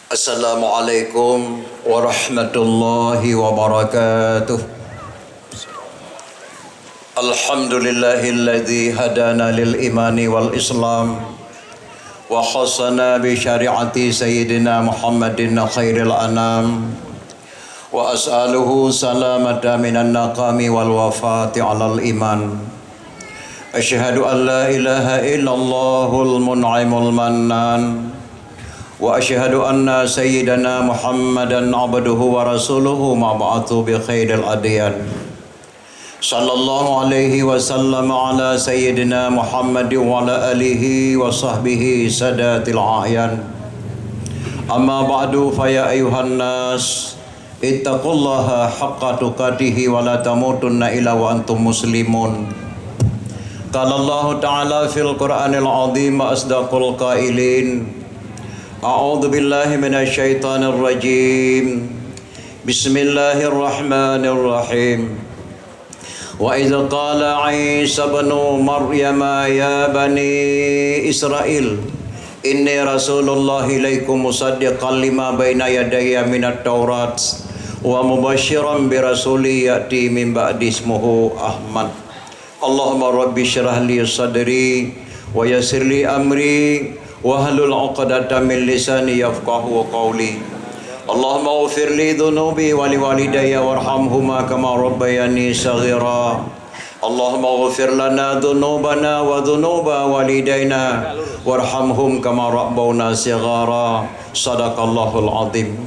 Assalamualaikum warahmatullahi wabarakatuh. Alhamdulillahilladzi hadana lil imani wal islam wa khassana bi syari'ati sayyidina Muhammadin khairil anam wa as'aluhu salamata minan naqami wal wafati alal iman. Asyhadu an la ilaha illallahul mun'imul mannan wa asyhadu anna sayyidana Muhammadan abduhu wa rasuluhu mab'athu bi khairil adyan. Sallallahu alaihi wasallam ala sayyidina Muhammad wa ala alihi wa sahbihi sadatil a'yan. Amma ba'du fa ya ayuhan nas ittaqullaha haqqa tuqatih wa la tamutunna illa wa antum muslimun. Qala Allah ta'ala fil Qur'anil 'azim asdaqul qailin. A'udzu billahi minasy syaithanir rajim. Bismillahirrahmanirrahim. Wa idza qala Isa ibn Maryam ya bani Israil inni rasulullah ilaikum musaddiqan lima baina yadayya minat taurat wa mubasysyiran bi rasuli ya'ti min ba'di ismuhu Ahmad. Allahumma rabbi syrah li sadri wa yassir li amri wahlul 'uqdatam min lisani yafqahu qawli. Allahumma ighfir li dhunubi wa li walidayya warhamhuma kama rabbayani shaghira. Allahumma ighfir lana dhunubana wa dhunuba walidayna warhamhum kama rabbawna shighara. Sadaqallahul azim.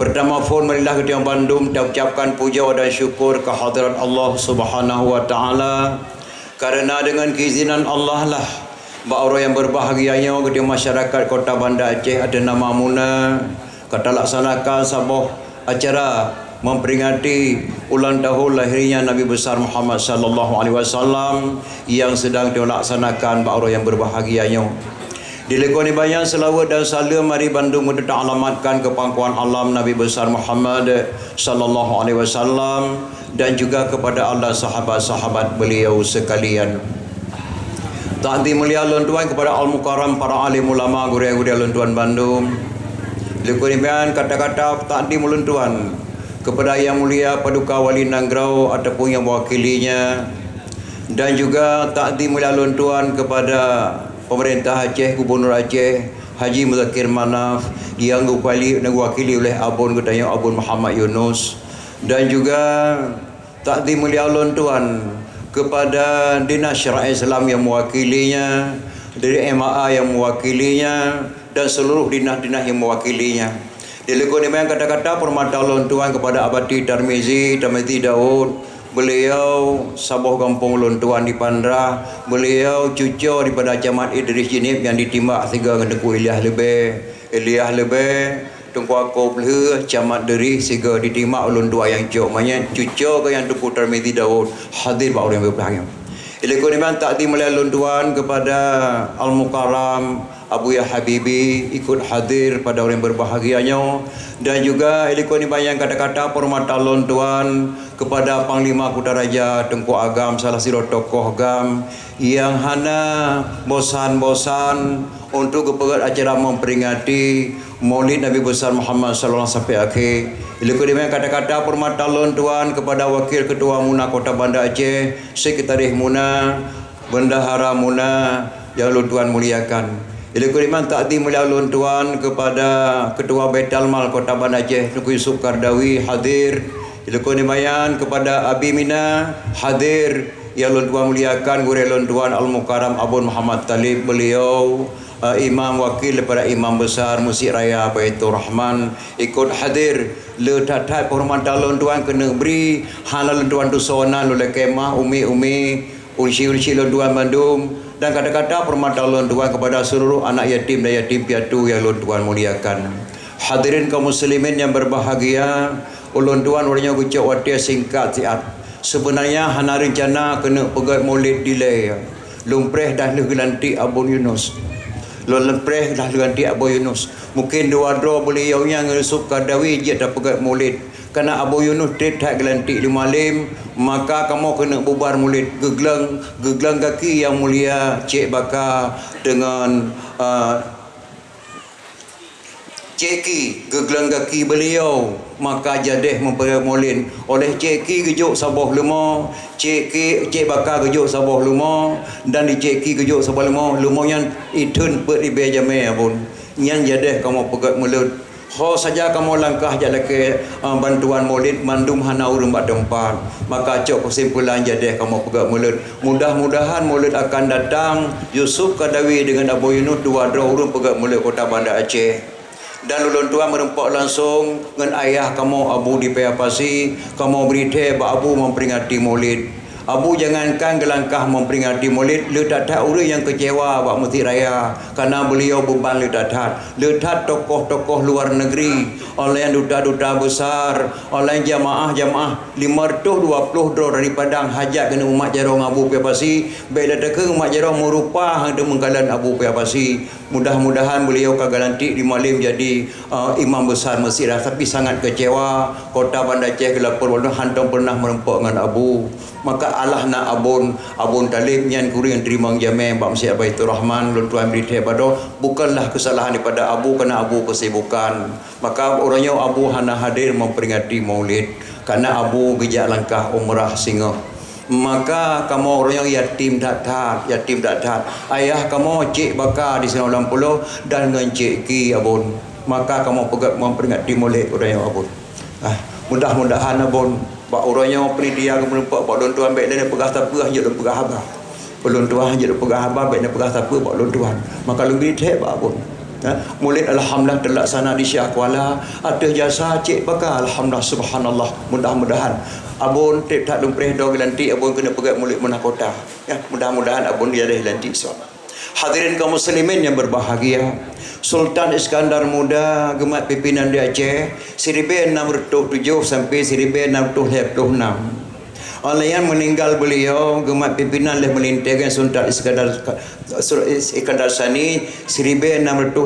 Pertama pun marilah kita yang Bandung kita ucapkan puja dan syukur kehadirat Allah Subhanahu wa taala, karena dengan keizinan Allah lah orang yang berbahagianya ketika masyarakat Kota Banda Aceh ada nama Muna kata laksanakan sebuah acara memperingati ulang tahun lahirnya Nabi besar Muhammad sallallahu alaihi wasallam yang sedang dilaksanakan orang yang berbahagianya. Dilekoni banyak selawat dan salam mari Bandung untuk alamatkan ke pangkuan alam Nabi besar Muhammad sallallahu alaihi wasallam dan juga kepada Allah sahabat-sahabat beliau sekalian. Takdi mulia lontuan kepada Al-Mukarram para alim ulama guru-guru lontuan Bandung. Lekunian kata-kata takdi melontuan kepada yang mulia Paduka Wali Nanggrau ataupun yang mewakilinya, dan juga takdi mulia lontuan kepada pemerintah Aceh, Gubernur Aceh Haji Muzakir Manaf yang diwakili oleh Abun Gedayang Abun Muhammad Yunus, dan juga takdi mulia lontuan kepada Dinas Syariah Islam yang mewakilinya, dari MAA yang mewakilinya, dan seluruh dinas-dinas yang mewakilinya. Dilekoni yang kata-kata permata lontuan kepada Abadi Tarmizi Daud. Beliau sabuh kampung lontuan di Pandra. Beliau cucu daripada Camat Idris Jinib yang ditimbak 3 ngedeku Ilyas Lebih Tungku aku pelha Camat Deri sehingga ditimbak lontuan yang cok banyak cucu ke yang Tungku Tarmizi Daud hadir pak orang yang berbahagia. Ilekoni man takdi mulia lontuan kepada Al-Mukarram Abu Ya Habibi ikut hadir pada orang yang berbahagianya, dan juga ilekoni banyak kata-kata permata lontuan kepada Panglima Kutaraja Tengku Agam, salah satu tokoh Agam yang hana bosan-bosan untuk kepegat acara memperingati Maulid Nabi besar Muhammad sallallahu alaihi wasallam sampai akhir. Ilekoni banyak kata-kata permata lontuan kepada Wakil Ketua Muna Kota Banda Aceh, Sekretaris Muna, Bendahara Muna yang lontuan muliakan. Ilekoni man takdi mulia lontuan kepada Ketua Baitul Mal Kota Banda Aceh Tengku Yusuf Kardawi hadir. Ilekoni mayan kepada Abi Mina hadir yang lontuan muliakan guru lontuan Al-Mukarram Abun Muhammad Talib, beliau imam wakil daripada imam besar Musik Raya Baitur Rahman ikut hadir. Le tatat perhormatan lontuan kena beri halal lontuan tu sonan oleh kemah umi unsi lontuan Bandung, dan kata-kata perhormatan lontuan kepada seluruh anak yatim dan yatim piatu yang lontuan muliakan. Hadirin kaum muslimin yang berbahagia, lontuan orangnya gucap watia singkat siat. Sebenarnya hana rencana kena pegat Maulid delay. Lumpreh dah gelantik Abun Yunus. Lempreh dah ganti Abu Yunus. Mungkin dua beliau yang Yusuf Kardawi dia dah pegat Maulid. Karena Abu Yunus tak gelantik 5 lim, maka kamu kena bubar Maulid. Geglang kaki yang mulia Cik Bakar dengan Ceki gegelang kaki beliau, maka jadeh memperai molin oleh ceki gejuk sabah lemo, cek bakar gejuk sabah lemo, dan di ceki gejuk sabah lemo yang itun per di bejame pun nyan jadeh kamu pegat mulut ho saja kamu langkah jalan ke bantuan molid mandum hana urung bak tempat, maka cok kesimpulan jadeh kamu pegat mulut. Mudah-mudahan mulut akan datang Yusuf Kadawi dengan Abu Yunus dua urung pegat mulut kota Banda Aceh. Dan ulun tua merempak langsung dengan ayah kamu Abu di Payapasi, kamu beritahu Abu memperingati Maulid. Abu jangankan gelangkah memperingati Maulid, letak orang yang kecewa bak Mesti Raya karena beliau beban letak tokoh-tokoh luar negeri, oleh duta-duta besar, oleh jamaah-jamaah 520 dro dari Padang hajat kena umat jarong Abu Payapasi, baik datang ke umat jarong merupa hang menggalan Abu Payapasi. Mudah-mudahan beliau kagalantik di Malim jadi imam besar Mesir, tapi sangat kecewa kota Banda Aceh gelapur hantam pernah merempak dengan Abu. Maka Allah nak abun talib yang kuri yang terima jamai Pak Masjid Baitur Rahman lun tuan berita pada bukanlah kesalahan daripada Abu kerana Abu kesibukan. Maka orangnya Abu hana hadir memperingati Maulid karena Abu gejak langkah umrah singa. Maka kamu orang yang yatim tak ayah kamu cik bakar di sana 80 dan dengan cik ki abun, maka kamu pegat memperingati Maulid orang yang abun. Mudah-mudahan abun bak orang yang penitia menumpak bak don tuan baik dan pegah tapah je don pegah abah belum tuan je don pegah abah baik dan pegah tapah bak don tuan, maka lebih teh bak abun. Maulid alhamdulillah terlaksana di Syah Kuala atas jasa cik bakar, alhamdulillah subhanallah. Mudah-mudahan abun tak lumpreh do gelantik abun kena pegat Maulid Munah Kota ya, mudah-mudahan abun dia dah gelantik insyaallah. Hadirin kaum muslimin yang berbahagia, Sultan Iskandar Muda gemat pimpinan di Aceh 1607 sampai 1626. Oleh yang meninggal beliau gemat pimpinan oleh melintihkan Sultan Iskandar Sani 1626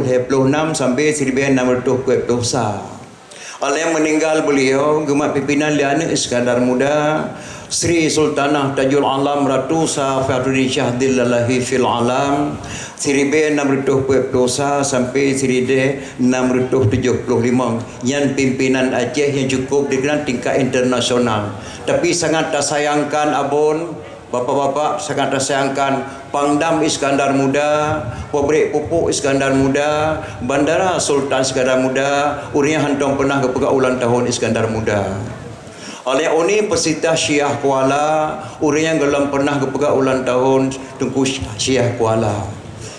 sampai 1621. Oleh yang meninggal beliau gemat pimpinan Liana Iskandar Muda Sri Sultanah Tajul Alam Ratu Safiatuddin Shah Dillahi fil Alam 1621 sampai 1675 yang pimpinan Aceh yang cukup dikenal tingkat internasional. Tapi sangat tersayangkan abun bapa-bapa, sangat tersayangkan Pangdam Iskandar Muda, Pabrik Pupuk Iskandar Muda, Bandara Sultan Iskandar Muda, urinya hantam pernah kepegang ulang tahun Iskandar Muda. Oleh Uni Persita Syiah Kuala, urinya gelam pernah kepegang ulang tahun Tengku Syiah Kuala.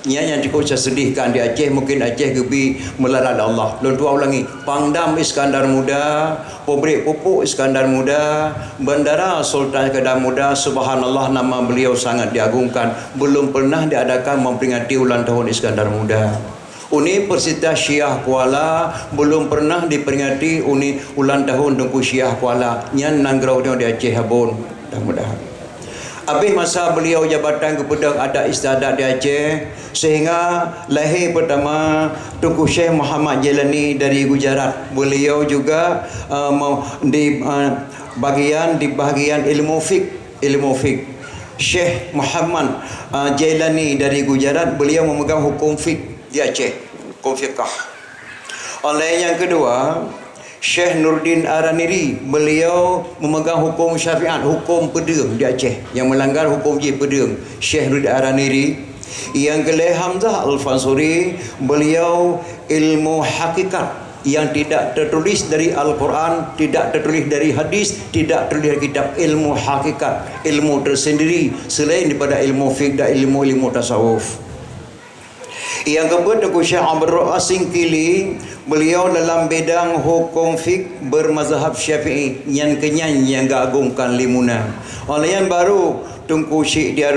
Yang cukup saya sedihkan di Aceh, mungkin Aceh gebi melarat Allah. Lalu tua ulangi, Pangdam Iskandar Muda, Pabrik Pupuk Iskandar Muda, Bandara Sultan Iskandar Muda, subhanallah nama beliau sangat diagungkan. Belum pernah diadakan memperingati ulang tahun Iskandar Muda. Universitas Syiah Kuala belum pernah diperingati ulang tahun Tengku Syiah Kuala. Yang nanggrau di Aceh abun. Mudah-mudahan. Habis masa beliau jabatan kepada ada istiadat di Aceh, sehingga lahir pertama Tengku Syekh Muhammad Jailani dari Gujarat. Beliau juga di bahagian ilmu fiqh. Syekh Muhammad Jailani dari Gujarat, beliau memegang hukum fiqh di Aceh, hukum fiqh. Oleh yang kedua, Syekh Nurdin Araniri, beliau memegang hukum syariat, hukum pedeng di Aceh. Yang melanggar hukum pedeng, Syekh Nurdin Araniri. Yang kelih Hamzah Al-Fansuri, beliau ilmu hakikat yang tidak tertulis dari Al-Quran, tidak tertulis dari hadis, tidak tertulis dari kitab, ilmu hakikat, ilmu tersendiri selain daripada ilmu fiqh dan ilmu tasawuf. Yang kedua Tengku Syekh Abdul Asing Kili, beliau dalam bidang hukum fiqh bermazhab Syafi'i yang kenyan yang agungkan limuna. Oleh yang baru Tengku Syekh dia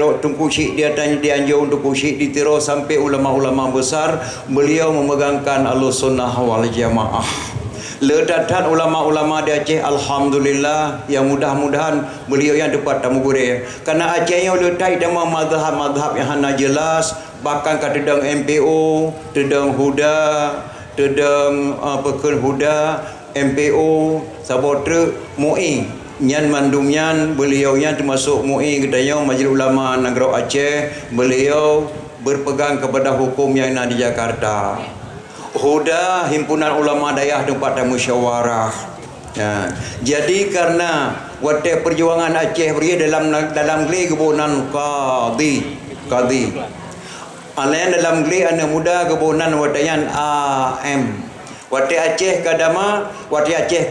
tanya di Anjung, Tengku Syekh di Tiro sampai ulama-ulama besar, beliau memegangkan Ahlussunnah wal Jamaah. Ledatan ulama-ulama di Aceh, alhamdulillah, yang mudah-mudahan beliau yang dapat tamu gure. Karena Aceh yang letak nama mazhab-mazhab yang hana jelas, bahkan kat tedang MPO, tedang Huda, tedang Pekan Huda, MPO, Sabotre, MUI. Nyan mandumnyan beliau yang termasuk MUI katanya Majlis Ulama Negara Aceh, beliau berpegang kepada hukum yang ada di Jakarta. Huda himpunan ulama dayah tempat musyawarah. Ya. Jadi karena waktu perjuangan Aceh beri dalam geli kebunan qadi. Alain dalam geli anak muda kebunan wadayan AM. Waktu Aceh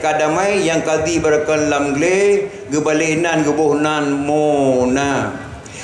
kadamai yang qadi berkelam geli gebalinan kebunan muna.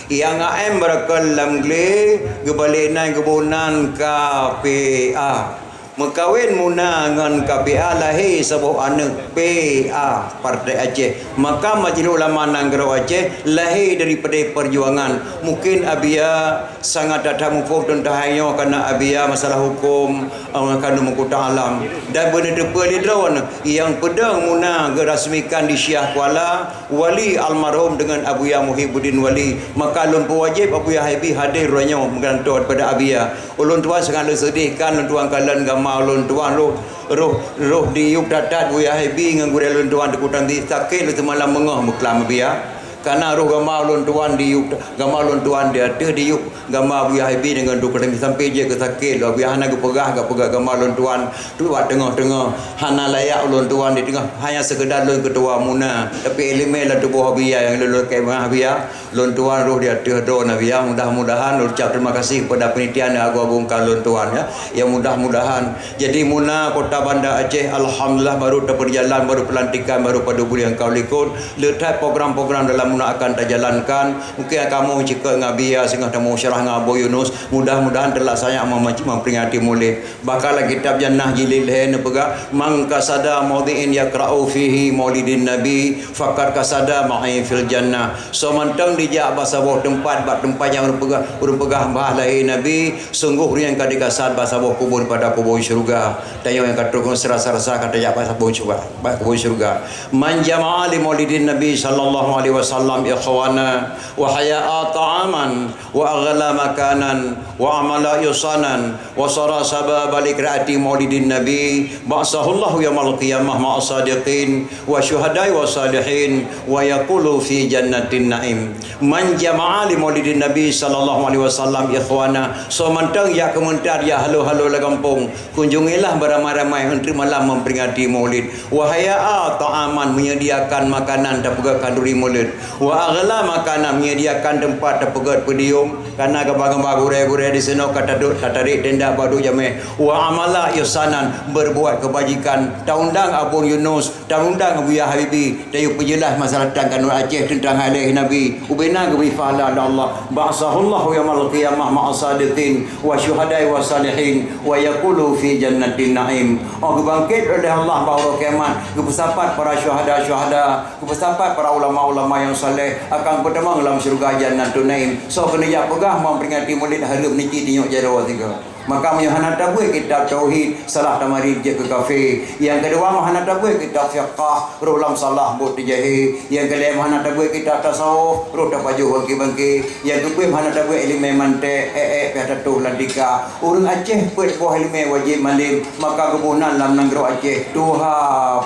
Yang AM berkelam geli gebalinan kebunan KPA. Mekawin muna dengan KPA lahir sebuah anak PA Partai Aceh. Maka Majlis Ulama Nanggro Aceh lahir daripada perjuangan. Mungkin Abia sangat datang hukum tentang hanya karena Abia masalah hukum kandung mengkuta alam. Dan benda terpelidrawan yang pedang muna gerasmikan di Syah Kuala Wali almarhum dengan Abu Ya Muhyiddin Wali. Maka lun pewajib Abu Ya Habib hadir ranya menggantung pada Abia. Ulun tuan sangat sedihkan lun tuan kalian gamau lun tuan roh di yuk datat buya hebi dengan gure lun tuan dekutan di sakit lu semalam mengah muklam biya karena roh gamau lun tuan di yuk gamau lun tuan dia di yuk gamau buya hebi dengan dekutan sampai je ke sakit lu biya hana gepegah gamau lun tuan tu buat tengah-tengah hana layak lun tuan di tengah hanya sekedar lun ketua muna tapi elemen la tubuh biya yang lun ke mah biya lun tuan roh dia do na biya mudah-mudahan ucap terima kasih kepada penitian agung-agung lun tuan ya yang mudah-mudahan jadi muna kota Banda Aceh alhamdulillah baru berjalan baru pelantikan baru pada bulan kau likut letak program-program dalam muna akan terjalankan mungkin kamu jika ngabia sehingga tamu syarah ngabo Yunus mudah-mudahan terlaksana memperingati Maulid bakal kitab jannah jilid lain pega man kasada maudhi'in yaqra'u fihi maulidin nabi faqad kasada ma'i fil jannah so mantang dijak bahasa bawah tempat yang urang pegah bah lahir nabi sungguh yang kadikasad bahasa bawah kubur pada kubur syurga dan yang katakan serasa-rasa kata jak bahasa kubur syurga man jama'a li maulidin nabi sallallahu alaihi wasallam ikhwana wa haya'a ta'aman wa aghla makanan wa amala yusanan wa sara sabab likra'ati maulidin nabi ba'sahullahu yaumil qiyamah ma'as sadiqin wa syuhada'i wa salihin wa yaqulu fi jannatin na'im man jama'a li maulidin nabi sallallahu alaihi wasallam ikhwana so mantang ya komentar ya halo-halo la kampung kunjungilah beramai-ramai untuk malam memperingati maulid wa haya'a ta'aman menyediakan makanan dan juga kanduri maulid wa aghla makanan menyediakan tempat dan pegat pedium karena gambar-gambar gure-gure di sana kata tarik tenda badu jame wa amala yusanan berbuat kebajikan taundang Abu Yunus taundang Abu Ya Habibi dayu penjelas masalah tentang Aceh tentang halih Nabi ubina gebi fa'ala Allah ba'sahullahu yaumil qiyamah ma'as sadiqin wa syuhada'i wa salihin wa yaqulu fi jannatin na'im kebangkit oleh Allah bahawa kiamat kebesapat para syuhada kebesapat para ulama-ulama yang saleh akan bertemu dalam syurga jannatul na'im so kena jak pegah memperingati maulid harum niki tinyok jarawa tiga maka menyohana tabuh kitab tauhid salah tamari je ke kafe yang kedua mahana tabuh kitab fiqh rulam salah bot dijahi yang kelima mahana tabuh kitab tasawuf roh tapaju bangki yang kedua mahana tabuh ilmu mante pada tu landika urang Aceh pet boh ilmu wajib malim maka kebunan dalam negeri Aceh tuha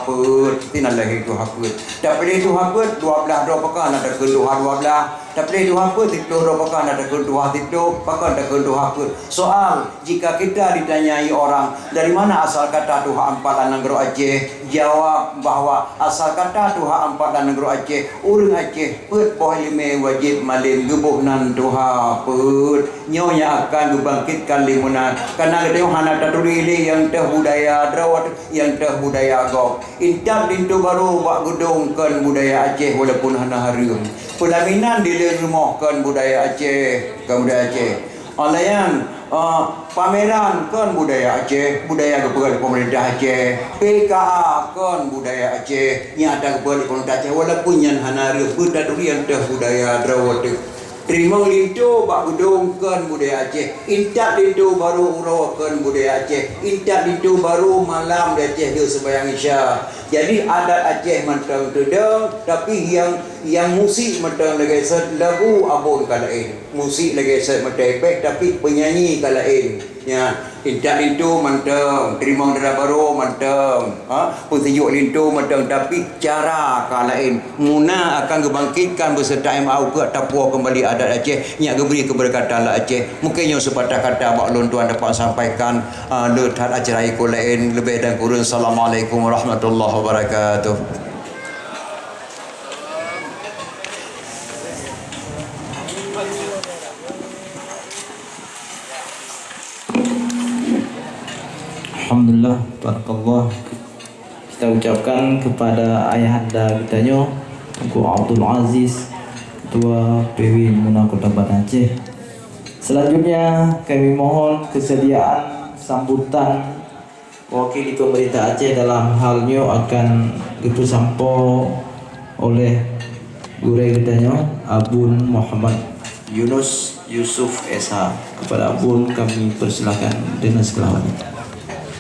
pet tinalahi tuha pet tapi tuha pet 12 pekan ada ke tuha 12 tapi dua apa itu robokan ada kedua itu pakai ada kedua apa soal jika kita ditanyai orang dari mana asal kata Tuhan empat negeri Aceh jawab bahwa asal kata Tuhan empat negeri Aceh urang Aceh pet boh lime wajib malim gebuhnan Tuhan pet nyonya akan dibangkitkan limunan karena ada hana tatulili yang teh budaya drawat yang teh budaya gok intat lintu baru buat gedungkan budaya Aceh walaupun hana harium pelaminan dilirumahkan budaya Aceh ke budaya Aceh alayan pameran kan budaya Aceh budaya kepada pemerintah Aceh PKA kan budaya Aceh nyata kepada pemerintah Aceh walaupun yang hana harium yang teh budaya drawat terima lintu bak gedungkan budaya Aceh intak lintu baru urawakan budaya Aceh intak lintu baru malam di Aceh dia sembahyang Isya jadi adat Aceh mentang tudang tapi yang musik mentang lagi set lagu abon kalain musik lagi set mentang tapi penyanyi kalain Ya, intak lintu manteng, terima darah baru manteng. Petunjuk lintu manteng, tapi cara ka lain. Muna akan kebangkitkan beserta MAU ke tapua kembali adat Aceh. Nya beri keberkatan lah Aceh. Mungkin yang sepatah kata maklum tuan dapat sampaikan letak acara ikut lain lebih dan kurun. Assalamualaikum warahmatullahi wabarakatuh. Alhamdulillah, barakallah. Kita ucapkan kepada ayahanda kitanya, Tengku Abdul Aziz, Ketua PW Muna Kota Banda Aceh. Selanjutnya kami mohon kesediaan sambutan wakil pemerintah Aceh dalam halnya akan disampo oleh guru kitanya Abun Muhammad Yunus Yusuf SH. Kepada Abun kami persilakan dengan segala hormat.